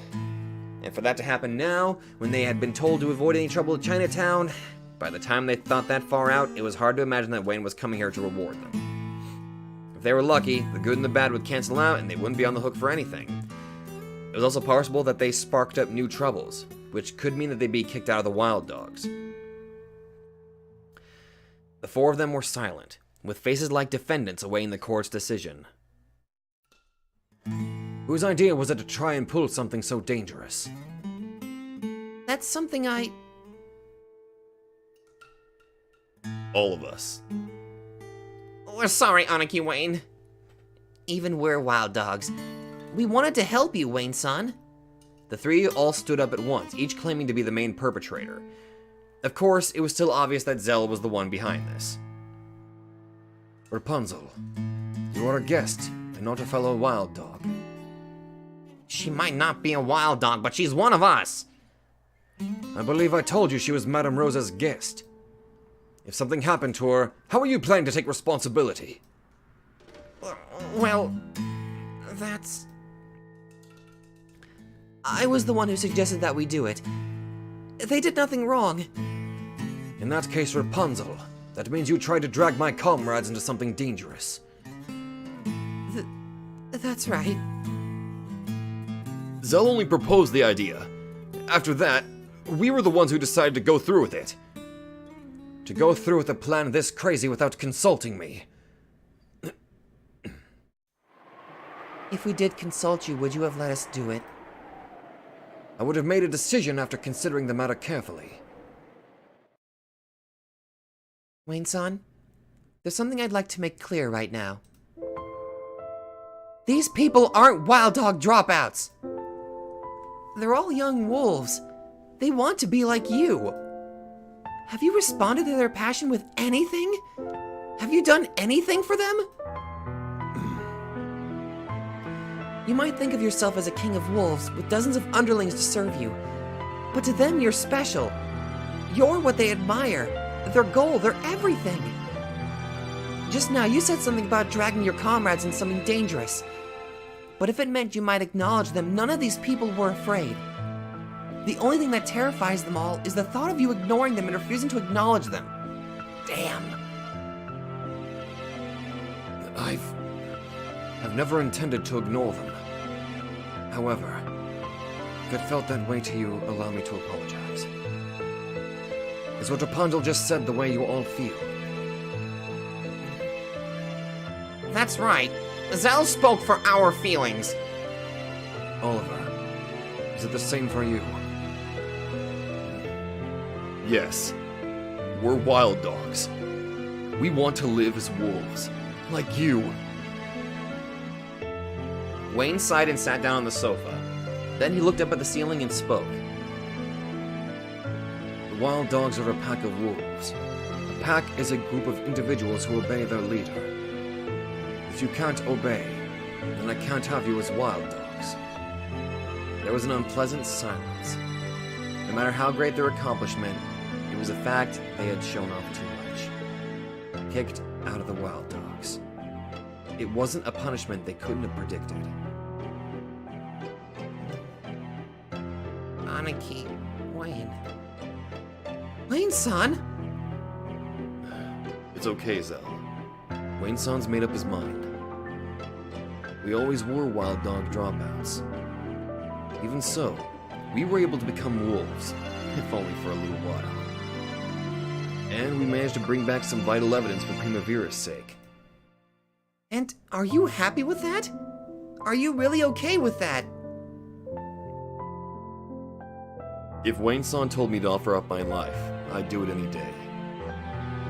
And for that to happen now, when they had been told to avoid any trouble at Chinatown, by the time they thought that far out, it was hard to imagine that Wayne was coming here to reward them. If they were lucky, the good and the bad would cancel out and they wouldn't be on the hook for anything. It was also possible that they sparked up new troubles, which could mean that they'd be kicked out of the Wild Dogs. The 4 of them were silent, with faces like defendants awaiting the court's decision. Whose idea was it to try and pull something so dangerous? That's something All of us. We're sorry, Aniki Wayne. Even we're wild dogs. We wanted to help you, Wayne-san. The 3 all stood up at once, each claiming to be the main perpetrator. Of course, it was still obvious that Zell was the one behind this. Rapunzel, you are a guest and not a fellow wild dog. She might not be a wild dog, but she's one of us. I believe I told you she was Madame Rosa's guest. If something happened to her, how are you planning to take responsibility? Well, that's... I was the one who suggested that we do it. They did nothing wrong. In that case, Rapunzel, that means you tried to drag my comrades into something dangerous. That's right. Zell only proposed the idea. After that, we were the ones who decided to go through with it. To go through with a plan this crazy without consulting me. If we did consult you, would you have let us do it? I would have made a decision after considering the matter carefully. Wayne-san, there's something I'd like to make clear right now. These people aren't wild dog dropouts. They're all young wolves. They want to be like you. Have you responded to their passion with anything? Have you done anything for them? You might think of yourself as a king of wolves with dozens of underlings to serve you. But to them, you're special. You're what they admire. Their goal, their everything. Just now, you said something about dragging your comrades in something dangerous. But if it meant you might acknowledge them, none of these people were afraid. The only thing that terrifies them all is the thought of you ignoring them and refusing to acknowledge them. Damn. I've never intended to ignore them. However, if it felt that way to you, allow me to apologize. Is what Rapunzel just said the way you all feel? That's right. Zell spoke for our feelings. Oliver, is it the same for you? Yes. We're wild dogs. We want to live as wolves. Like you. Wayne sighed and sat down on the sofa. Then he looked up at the ceiling and spoke. The wild dogs are a pack of wolves. A pack is a group of individuals who obey their leader. If you can't obey, then I can't have you as wild dogs. There was an unpleasant silence. No matter how great their accomplishment, it was a fact they had shown off too much. Kicked out of the wild dogs. It wasn't a punishment they couldn't have predicted. Aniki Wayne. Wayne-san? It's okay, Zell. Wayne-san's made up his mind. We always were wild dog dropouts. Even so, we were able to become wolves, if only for a little while. And we managed to bring back some vital evidence for Primavera's sake. And are you happy with that? Are you really okay with that? If Wayne-san told me to offer up my life, I'd do it any day.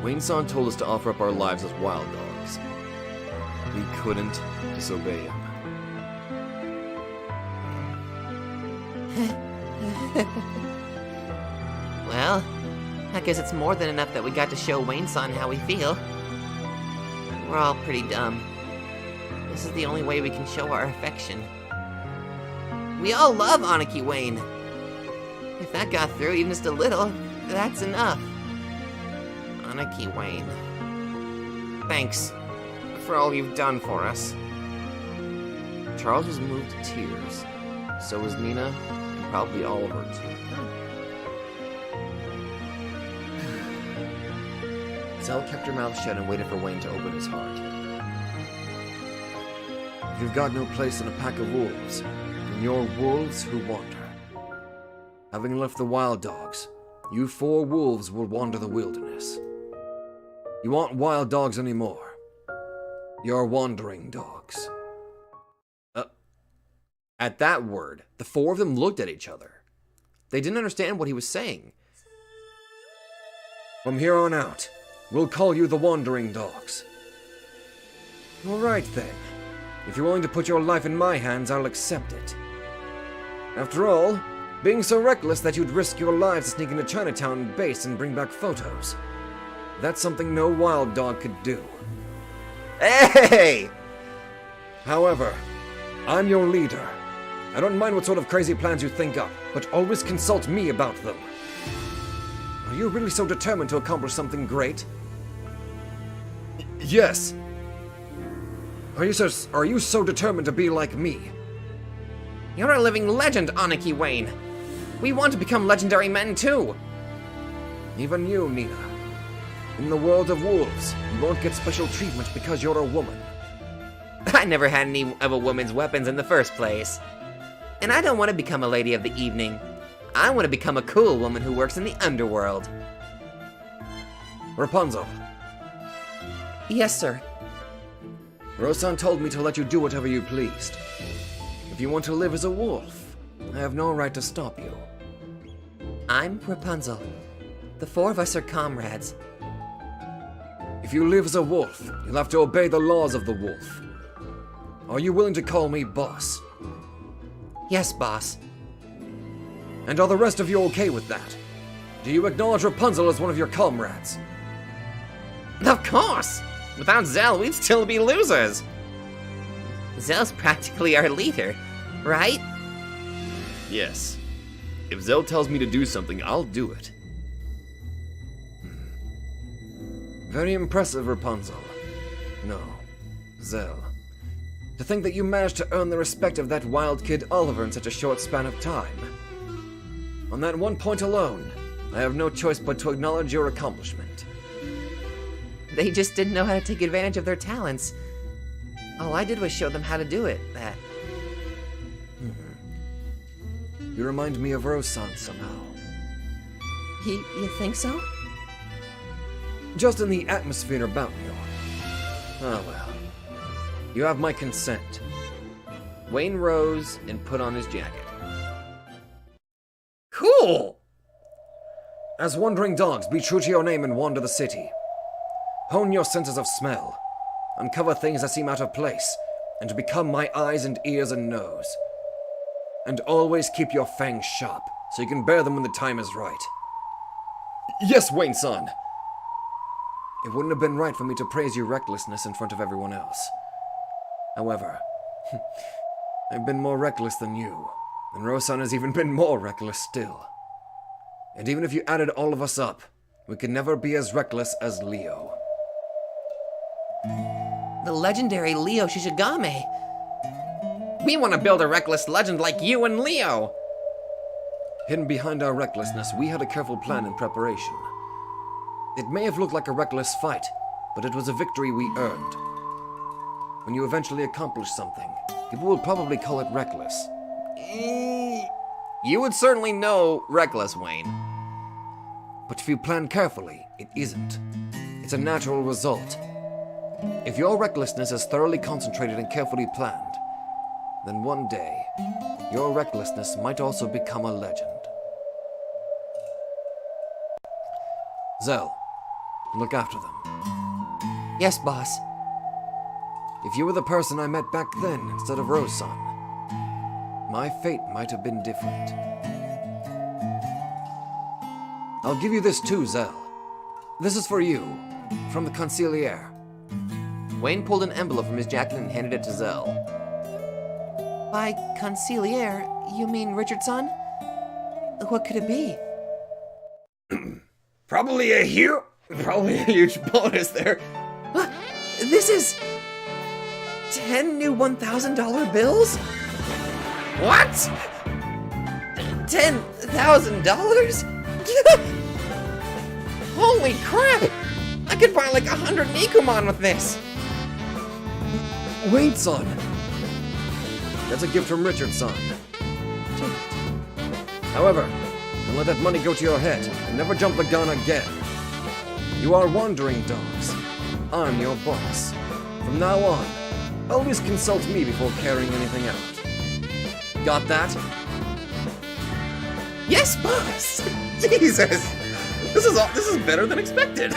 Wayne-san told us to offer up our lives as wild dogs. We couldn't disobey him. Well, I guess it's more than enough that we got to show Wayne-san how we feel. We're all pretty dumb. This is the only way we can show our affection. We all love Aniki Wayne. If that got through even just a little, that's enough. Aniki Wayne. Thanks for all you've done for us. Charles was moved to tears. So was Nina, and probably Oliver too. Zell kept her mouth shut and waited for Wayne to open his heart. You've got no place in a pack of wolves, and you're wolves who wander. Having left the wild dogs, you 4 wolves will wander the wilderness. You aren't wild dogs anymore. You're wandering dogs. At that word, the 4 of them looked at each other. They didn't understand what he was saying. From here on out, we'll call you the Wandering Dogs. All right, then. If you're willing to put your life in my hands, I'll accept it. After all, being so reckless that you'd risk your lives to sneak into Chinatown base and bring back photos. That's something no wild dog could do. Hey! However, I'm your leader. I don't mind what sort of crazy plans you think up, but always consult me about them. Are you really so determined to accomplish something great? Yes. Are you so determined to be like me? You're a living legend, Aniki Wayne. We want to become legendary men too. Even you, Nina. In the world of wolves, you won't get special treatment because you're a woman. I never had any of a woman's weapons in the first place. And I don't want to become a lady of the evening. I want to become a cool woman who works in the underworld. Rapunzel, Yes, sir. Rosan told me to let you do whatever you pleased. If you want to live as a wolf, I have no right to stop you. I'm Rapunzel. The 4 of us are comrades. If you live as a wolf, you'll have to obey the laws of the wolf. Are you willing to call me boss? Yes, boss. And are the rest of you okay with that? Do you acknowledge Rapunzel as one of your comrades? Of course! Without Zell, we'd still be losers. Zell's practically our leader, right? Yes. If Zell tells me to do something, I'll do it. Very impressive, Rapunzel. No, Zell. To think that you managed to earn the respect of that wild kid Oliver in such a short span of time. On that one point alone, I have no choice but to acknowledge your accomplishment. They just didn't know how to take advantage of their talents. All I did was show them how to do it. You remind me of Rose-san somehow. You think so? Just in the atmosphere about you. Ah, well. You have my consent. Wayne rose and put on his jacket. Cool! As wandering dogs, be true to your name and wander the city. Hone your senses of smell. Uncover things that seem out of place, and become my eyes and ears and nose. And always keep your fangs sharp, so you can bear them when the time is right. Yes, Wayne-san! It wouldn't have been right for me to praise your recklessness in front of everyone else. However, I've been more reckless than you, and Rosan has even been more reckless still. And even if you added all of us up, we could never be as reckless as Leo. The legendary Leo Shishigame. We want to build a reckless legend like you and Leo. Hidden behind our recklessness, we had a careful plan in preparation. It may have looked like a reckless fight, but it was a victory we earned. When you eventually accomplish something, people will probably call it reckless. You would certainly know reckless, Wayne. But if you plan carefully, it isn't. It's a natural result. If your recklessness is thoroughly concentrated and carefully planned, then one day, your recklessness might also become a legend. Zell, and look after them. Yes, boss. If you were the person I met back then instead of Rose-san, my fate might have been different. I'll give you this too, Zell. This is for you, from the Consigliere. Wayne pulled an envelope from his jacket and handed it to Zell. By Consigliere, you mean Richardson? What could it be? Probably a hero. Probably a huge bonus there. What? This is 10 new $1,000 bills? What? $10,000? Holy crap! I could buy like 100 Nikomon with this. Wayne-san! That's a gift from Richard-san. Take it. However, don't let that money go to your head and never jump the gun again. You are wandering dogs. I'm your boss. From now on, always consult me before carrying anything out. Got that? Yes, boss. Jesus, this is better than expected.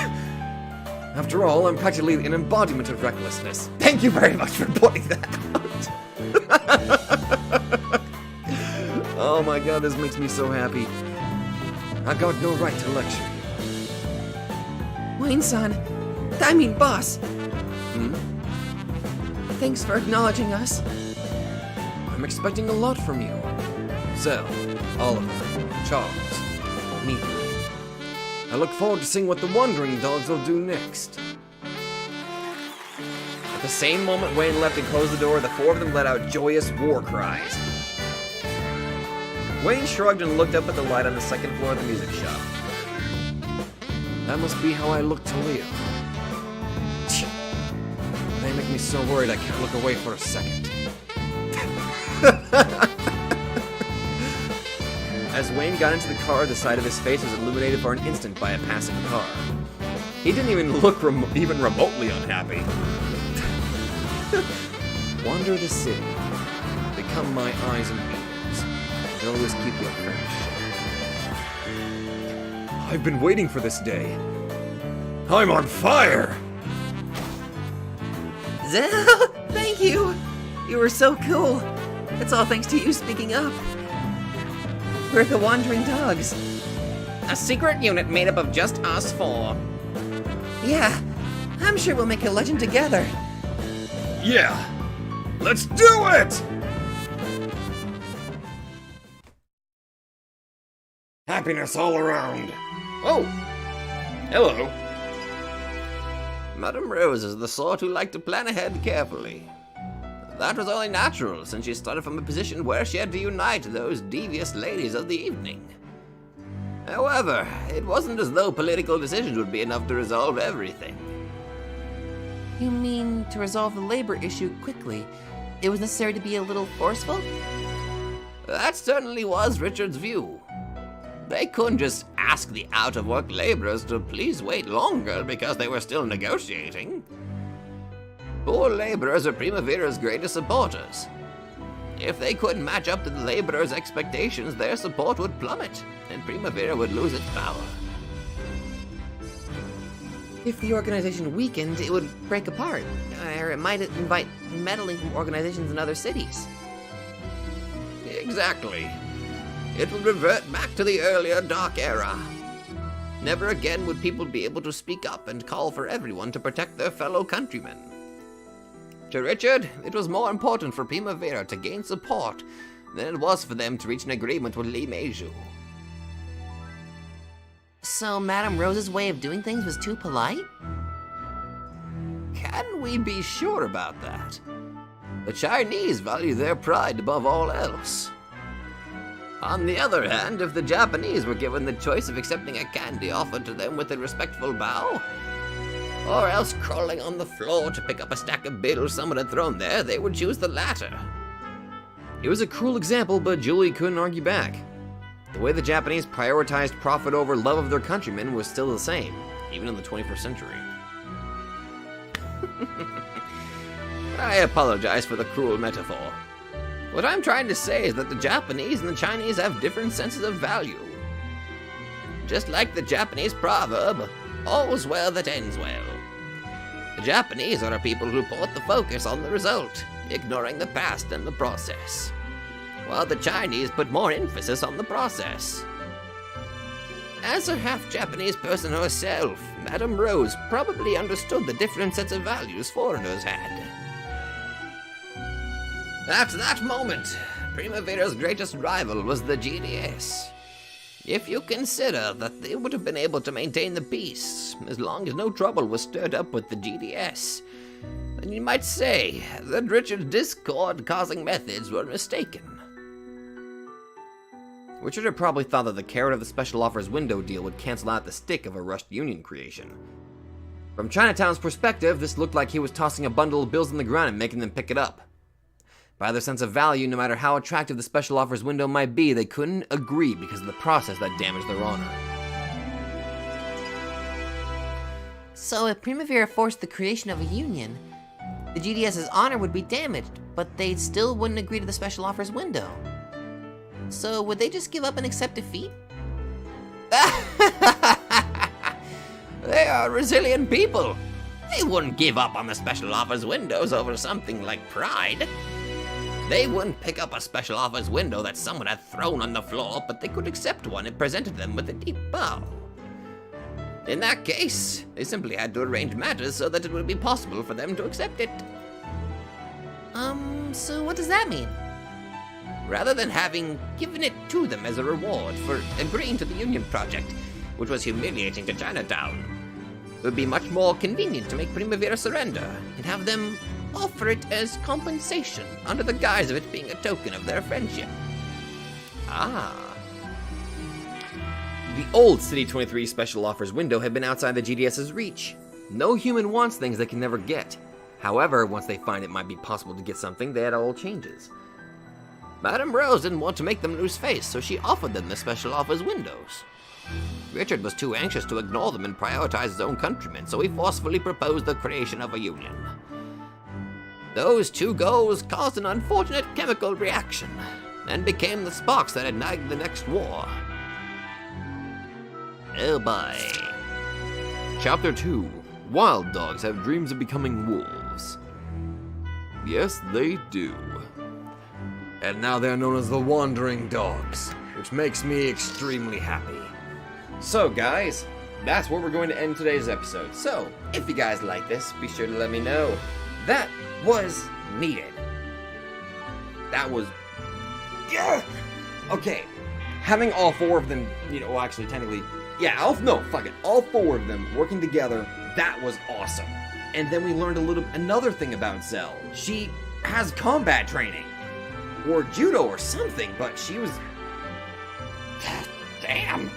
After all, I'm practically an embodiment of recklessness. Thank you very much for pointing that out. Oh my god, this makes me so happy. I got no right to lecture you. Wayne-san, I mean boss. Thanks for acknowledging us. I'm expecting a lot from you. Zell, Oliver, Charles, me. I look forward to seeing what the Wandering Dogs will do next. At the same moment Wayne left and closed the door, the four of them let out joyous war cries. Wayne shrugged and looked up at the light on the second floor of the music shop. That must be how I look to Leo. They make me so worried I can't look away for a second. As Wayne got into the car, the side of his face was illuminated for an instant by a passing car. He didn't even look even remotely unhappy. Wander the city. Become my eyes and ears. And always keep your face. I've been waiting for this day. I'm on fire! Zell, thank you. You were so cool. It's all thanks to you speaking up. We're the Wandering Dogs. A secret unit made up of just us four. Yeah, I'm sure we'll make a legend together. Yeah! Let's do it! Happiness all around. Oh! Hello. Madame Rose is the sort who liked to plan ahead carefully. That was only natural, since she started from a position where she had to unite those devious ladies of the evening. However, it wasn't as though political decisions would be enough to resolve everything. You mean to resolve the labor issue quickly? It was necessary to be a little forceful? That certainly was Richard's view. They couldn't just ask the out-of-work laborers to please wait longer because they were still negotiating. Poor laborers are Primavera's greatest supporters. If they couldn't match up to the laborers' expectations, their support would plummet, and Primavera would lose its power. If the organization weakened, it would break apart, or it might invite meddling from organizations in other cities. Exactly. It would revert back to the earlier Dark Era. Never again would people be able to speak up and call for everyone to protect their fellow countrymen. To Richard, it was more important for Primavera to gain support than it was for them to reach an agreement with Lee Meiju. So Madame Rose's way of doing things was too polite? Can we be sure about that? The Chinese value their pride above all else. On the other hand, if the Japanese were given the choice of accepting a candy offered to them with a respectful bow, or else crawling on the floor to pick up a stack of bills someone had thrown there, they would choose the latter. It was a cruel example, but Julie couldn't argue back. The way the Japanese prioritized profit over love of their countrymen was still the same, even in the 21st century. I apologize for the cruel metaphor. What I'm trying to say is that the Japanese and the Chinese have different senses of value. Just like the Japanese proverb, All's well that ends well. The Japanese are people who put the focus on the result, ignoring the past and the process, while the Chinese put more emphasis on the process. As a half-Japanese person herself, Madame Rose probably understood the different sets of values foreigners had. At that moment, Primavera's greatest rival was the GDS. If you consider that they would have been able to maintain the peace as long as no trouble was stirred up with the GDS, then you might say that Richard's discord-causing methods were mistaken. Richard had probably thought that the carrot of the special offers window deal would cancel out the stick of a rushed Union creation. From Chinatown's perspective, this looked like he was tossing a bundle of bills on the ground and making them pick it up. By their sense of value, no matter how attractive the special offers window might be, they couldn't agree because of the process that damaged their honor. So if Primavera forced the creation of a union, the GDS's honor would be damaged, but they still wouldn't agree to the special offers window. So would they just give up and accept defeat? They are resilient people. They wouldn't give up on the special offers windows over something like pride. They wouldn't pick up a special offers window that someone had thrown on the floor, but they could accept one and presented them with a deep bow. In that case, they simply had to arrange matters so that it would be possible for them to accept it. So what does that mean? Rather than having given it to them as a reward for agreeing to the Union project, which was humiliating to Chinatown, it would be much more convenient to make Primavera surrender and have them offer it as compensation under the guise of it being a token of their friendship. Ah. The old City 23 special offers window had been outside the GDS's reach. No human wants things they can never get. However, once they find it might be possible to get something, that all changes. Madame Rose didn't want to make them lose face, so she offered them the special offers windows. Richard was too anxious to ignore them and prioritize his own countrymen, so he forcefully proposed the creation of a union. Those two goals caused an unfortunate chemical reaction, and became the sparks that ignited the next war. Oh boy. Chapter 2. Wild dogs have dreams of becoming wolves. Yes, they do. And now they're known as the Wandering Dogs, which makes me extremely happy. So guys, that's where we're going to end today's episode. So, if you guys like this, be sure to let me know. That was needed. That was... Yeah! Okay, having all four of them, well actually technically, yeah, all four of them working together, that was awesome. And then we learned another thing about Zell. She has combat training. Or judo or something, but she was... Damn!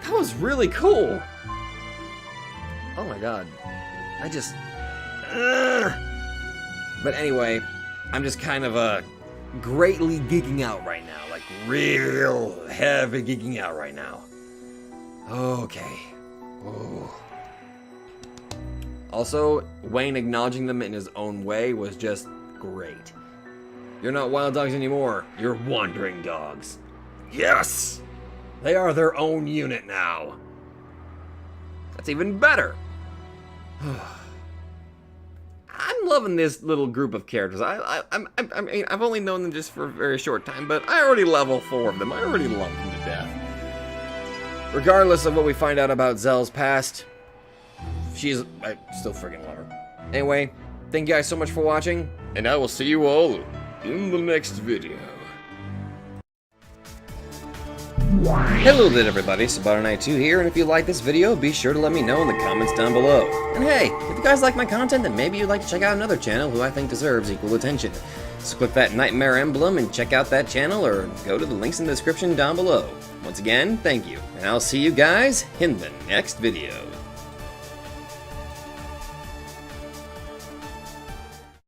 That was really cool! Oh my god. I just... But anyway, I'm just kind of greatly geeking out right now. Like, real heavy geeking out right now. Okay. Oh. Also, Wayne acknowledging them in his own way was just great. You're not wild dogs anymore, you're wandering dogs. Yes! They are their own unit now. That's even better. I'm loving this little group of characters. I mean, I've only known them just for a very short time, but I already level 4 of them. I already love them to death. Regardless of what we find out about Zell's past, I still freaking love her. Anyway, thank you guys so much for watching, And I will see you all in the next video. Hello there everybody, SkydivingQuagga here, and if you like this video, be sure to let me know in the comments down below. And hey, if you guys like my content, then maybe you'd like to check out another channel who I think deserves equal attention. So click that nightmare emblem and check out that channel, or go to the links in the description down below. Once again, thank you, and I'll see you guys in the next video.